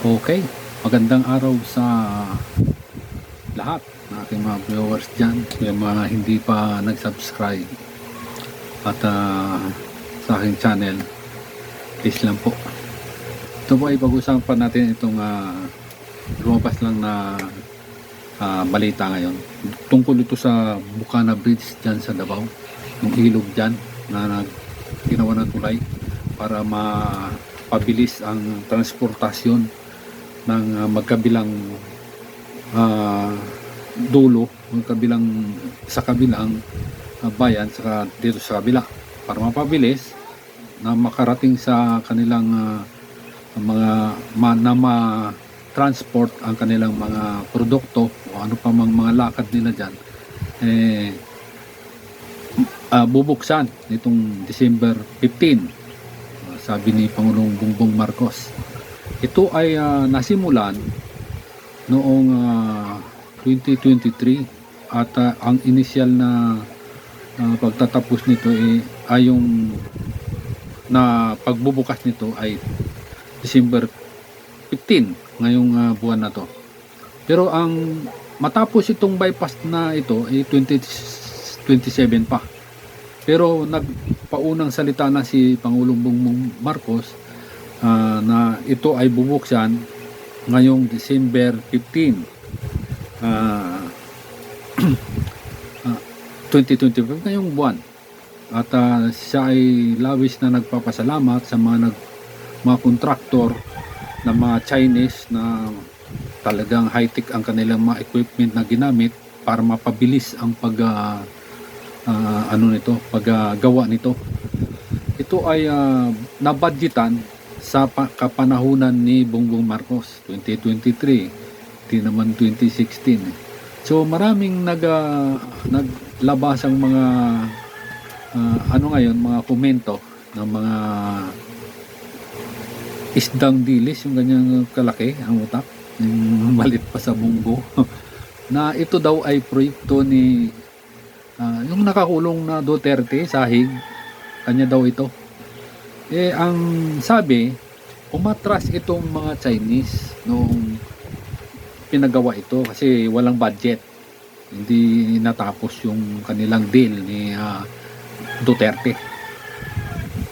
Okay, magandang araw sa lahat ng aking mga viewers dyan, yung mga hindi pa nag-subscribe at sa aking channel, please lang po. Ito po ay pag-usapan natin itong lumabas lang na balita ngayon. Tungkol ito sa Bukana Bridge dyan sa Davao, yung ilog dyan na ginawa ng tulay para mapabilis ang transportasyon ng magkabilang dulo, sa kabilang bayan saka dito sa kabila, para mapabilis na makarating sa kanilang na ma-transport ang kanilang mga produkto o ano pa mang mga lakad nila dyan, bubuksan nitong December 15, sabi ni Pangulong Bongbong Marcos. Ito ay nasimulan noong 2023 at ang initial na pagtatapos nito ay yung na pagbubukas nito ay December 15 ngayong buwan na to. Pero ang matapos itong bypass na ito ay 2027 pa. Pero nagpaunang salita na si Pangulong Bongbong Marcos na ito ay bubuksan ngayong December 15, 2025, ngayong buwan. At siya ay labis na nagpapasalamat sa mga kontraktor na mga Chinese na talagang high-tech ang kanilang mga equipment na ginamit para mapabilis ang paggawa nito. Ito ay nabudgetan sa kapanahunan ni Bongbong Marcos 2023, di naman 2016. So maraming naglabas ang mga mga komento ng mga isdang dilis, yung ganyang kalaki ang utak, yung malit pa sa bunggo na ito daw ay proyekto ni yung nakakulong na Duterte, Sahig, kanya daw ito. Ang sabi, umatras itong mga Chinese noong pinagawa ito kasi walang budget, hindi natapos yung kanilang deal ni Duterte.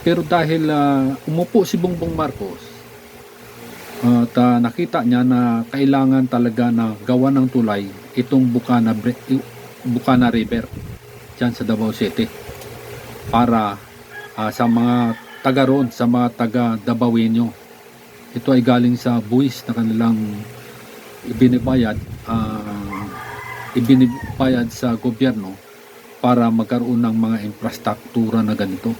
Pero dahil umupo si Bongbong Marcos at nakita niya na kailangan talaga na gawa ng tulay itong Bukana River dyan sa Davao City para sa mga taga roon, sa mga taga Davaoenyo. Ito ay galing sa buwis na kanilang ibinibbayad sa gobyerno para magkaroon ng mga infrastruktura na ganito.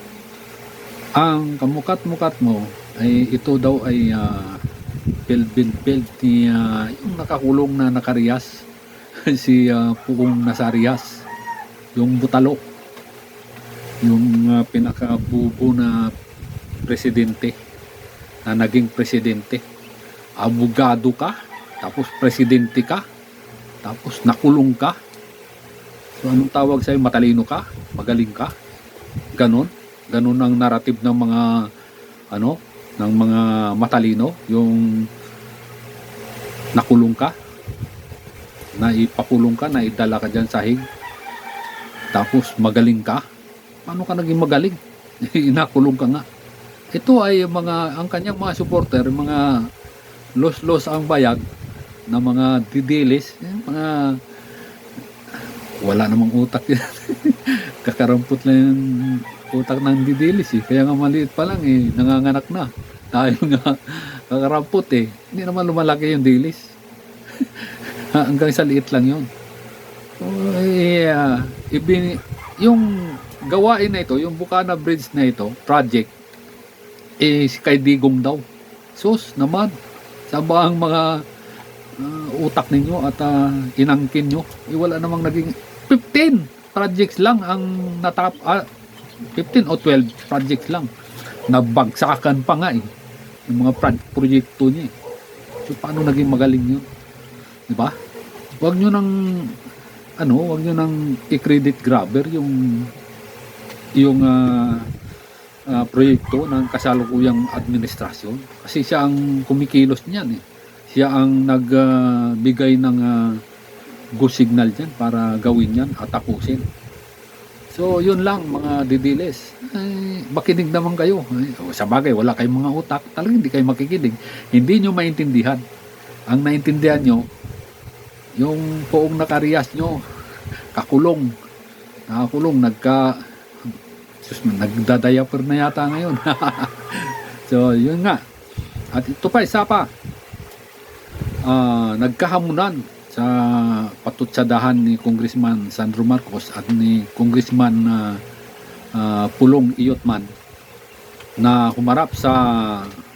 Ang kamukat-mukat mo ay ito daw ay build ni yung nakakulong na nakariyas si Pugong Nasarias, yung butalo, yung pinakabubo na presidente na naging presidente. Abogado ka, tapos presidente ka, tapos nakulong ka. So anong tawag sa'yo? Matalino ka? Magaling ka? Ganon ang narrative ng mga ng mga matalino, yung nakulong ka, naipakulong ka, naidala ka dyan sa Hague, tapos magaling ka. Paano ka naging magaling? Inakulong ka nga. Ito ay ang kanyang mga supporter, mga los ang bayag na mga didilis, mga wala namang utak yan. Kakarampot lang yung utak ng didilis kaya nga maliit pa lang nanganganak na dahil nga kakarampot hindi naman lumalaki yung dilis. Hanggang sa liit lang yun. So, yung gawain na ito, yung Bukana Bridge na ito project, kay Digong daw. Sus naman, sa ang mga utak ninyo at inangkin nyo, wala namang naging 15 projects lang ang 15 o 12 projects lang nabagsakan pa nga yung mga proyekto niya So paano naging magaling yun, di ba? Wag nyo nang i-credit grabber yung proyekto ng kasalukuyang administrasyon kasi siya ang kumikilos niyan Siya ang nagbigay ng go signal dyan para gawin yan at tapusin. So, yun lang mga didiles. Ay, makinig naman kayo. Ay, sa bagay, wala kayong mga utak. Talagang hindi kayo makikinig. Hindi nyo maintindihan. Ang naintindihan nyo, yung poong nakariyas nyo, kakulong. Nakakulong, nagdadayaper na yata ngayon. So, yun nga. At ito pa, isa pa. Nagkahamunan sa patutsadahan ni Congressman Sandro Marcos at ni Congressman Pulong Iyotman na humarap sa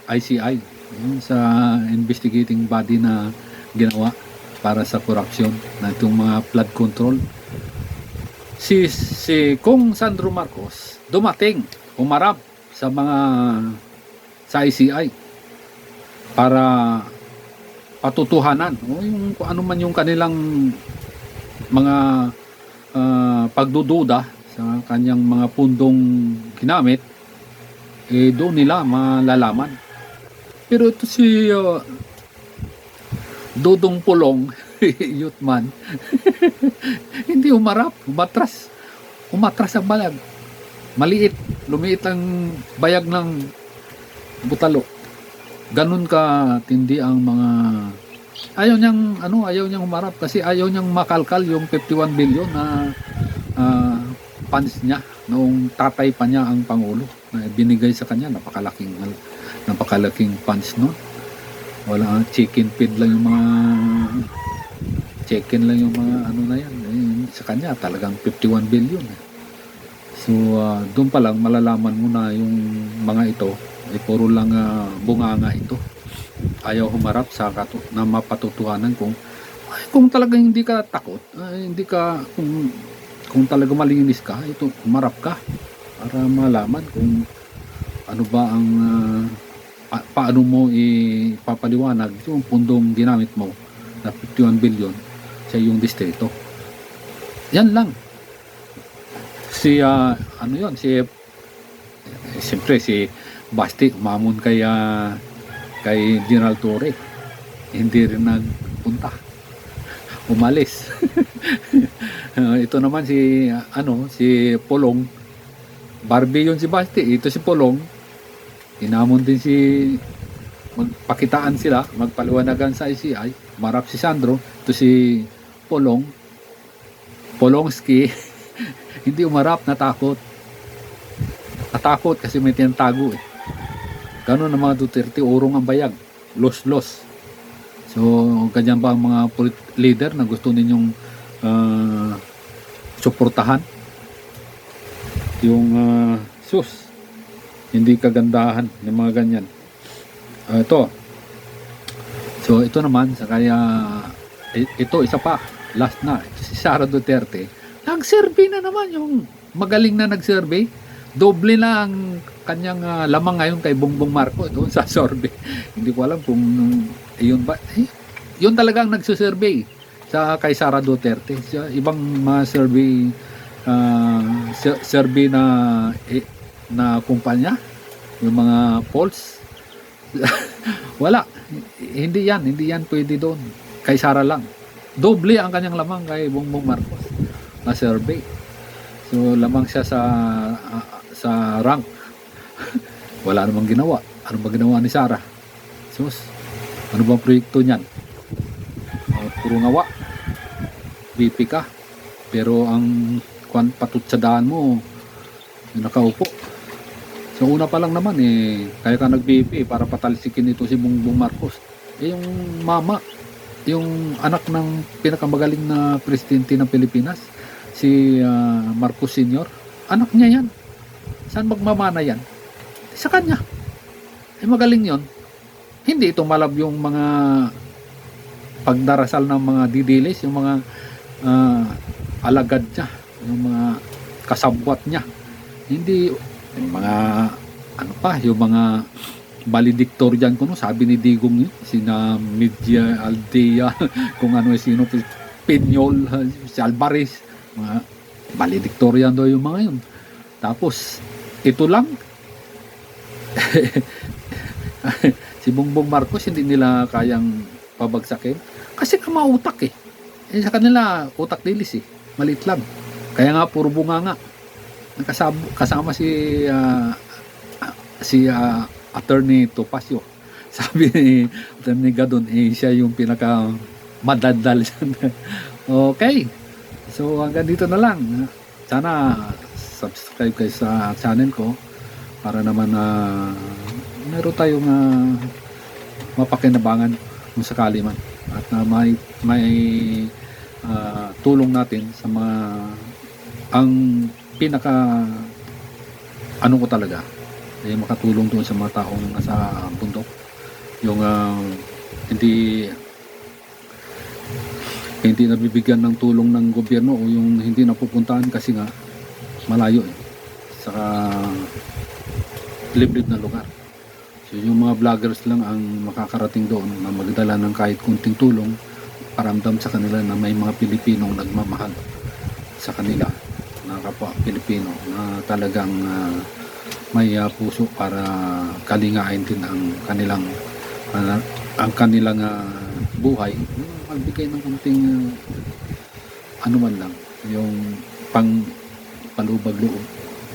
ICI, sa investigating body na ginawa para sa corruption na itong mga flood control. Si Kong Sandro Marcos dumating, humarap sa ICI para patutuhanan o yung kung ano man yung kanilang mga pagdududa sa kanyang mga pundong ginamit, doon nila malalaman. Pero ito si Dodong Pulong Iyotman hindi umarap, umatras ang bayag. Lumiit ang bayag ng butalo. Ganun ka tindi ang mga ayaw niyang humarap kasi ayaw niyang makalkal yung 51 billion na funds niya noong tatay pa niya ang pangulo na binigay sa kanya. Napakalaking funds no. Wala, chicken feed lang yung mga chicken lang yung mga na yan. Sa kanya talagang 51 billion. So doon pa lang malalaman mo na yung mga ito ay puro lang bunganga ito. Ayaw humarap na mapatutuhanan kung talagang hindi ka takot, hindi ka kung talaga malinis ka, ito humarap ka para malaman kung ano ba ang paano mo ipapaliwanag yung pundong ginamit mo na 51 billion sa iyong distrito. Yan lang. Siyempre si Basti umamon kay General Torre, hindi rin nagpunta, umalis. Ito naman si Polong, Barbie yun si Basti, ito si Polong, inamon din magpakitaan sila, magpaliwanagan sa ICI, marap si Sandro, ito si Polongski, hindi umarap, natakot kasi may tinatago Ganun ang mga Duterte, urong ang bayag, los. So, ganyan ba ang mga leader na gusto ninyong suportahan? Yung hindi kagandahan ng mga ganyan. Ito. So, ito naman, ito, isa pa, last na, si Sara Duterte, nag-survey na naman yung magaling na nag-survey. Doble na ang kanyang lamang ngayon kay Bongbong Marcos doon sa survey. Hindi ko alam kung yun ba. Yun talagang nagsusurvey kay Sara Duterte. Ibang mga survey na kumpanya, yung mga polls. Wala. Hindi yan pwede doon. Kay Sara lang. Doble ang kanyang lamang kay Bongbong Marcos na survey. So lamang siya sa rank. Wala namang ginawa. Ano ba ginawa ni Sara? Sus, ano bang proyekto niyan? Puro ngawa. BP ka. Pero ang patutsadahan mo, nakaupo. So una pa lang naman kaya ka nag-BP para patalsikin ito si Bongbong Marcos. Yung mama, yung anak ng pinakamagaling na presidente ng Pilipinas, si Marcos Sr., anak niya yan. Saan magmamana yan? Sa kanya. Magaling yon. Hindi ito malab yung mga pagdarasal ng mga didilis, yung mga alagad niya, yung mga kasabwat niya. Hindi yung mga yung mga valedictorian ko sabi ni Digong yun, sina Media Aldea, kung sino, Pinyol, si Alvarez, mga valedictorian daw yung mga yun. Tapos ito lang si Bongbong Marcos hindi nila kayang pabagsakin. Kasi kamautak eh. Sa kanila, utak dilis eh. Maliit lang. Kaya nga, puro bunganga. Kasama si Attorney Topacio. Sabi ni Attorney Gadon, siya yung pinaka madadal. Okay. So, hanggang dito na lang. Sana subscribe kayo sa channel ko para naman meron tayong mapakinabangan kung sakali man. At may tulong natin sa mga ang pinaka ano ko talaga ay makatulong doon sa mga taong nasa bundok, yung hindi nabibigyan ng tulong ng gobyerno o yung hindi napupuntahan kasi nga malayo saka liblib na lugar. So yung mga vloggers lang ang makakarating doon na magdala ng kahit kunting tulong, paramdam sa kanila na may mga Pilipinong nagmamahal sa kanila, na kapwa Pilipino na talagang may puso para kalingain din ang kanilang buhay, magbigay ng kunting ano man lang, yung palubag-loob.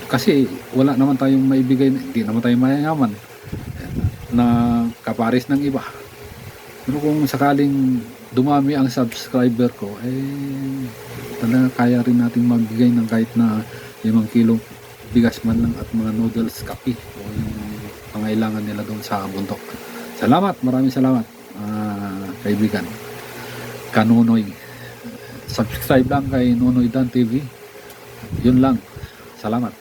Kasi wala naman tayong maibigay, hindi naman tayo mayayaman na kaparis ng iba. Pero kung sakaling dumami ang subscriber ko, talaga kaya rin natin magbigay ng kahit na 5 kilo bigas man lang at mga noodles, kape o yung pangailangan nila doon sa bundok. Salamat, maraming salamat kaibigan Kanonoy. Subscribe lang kay Nonoy Dan TV. Yun lang. Salamat.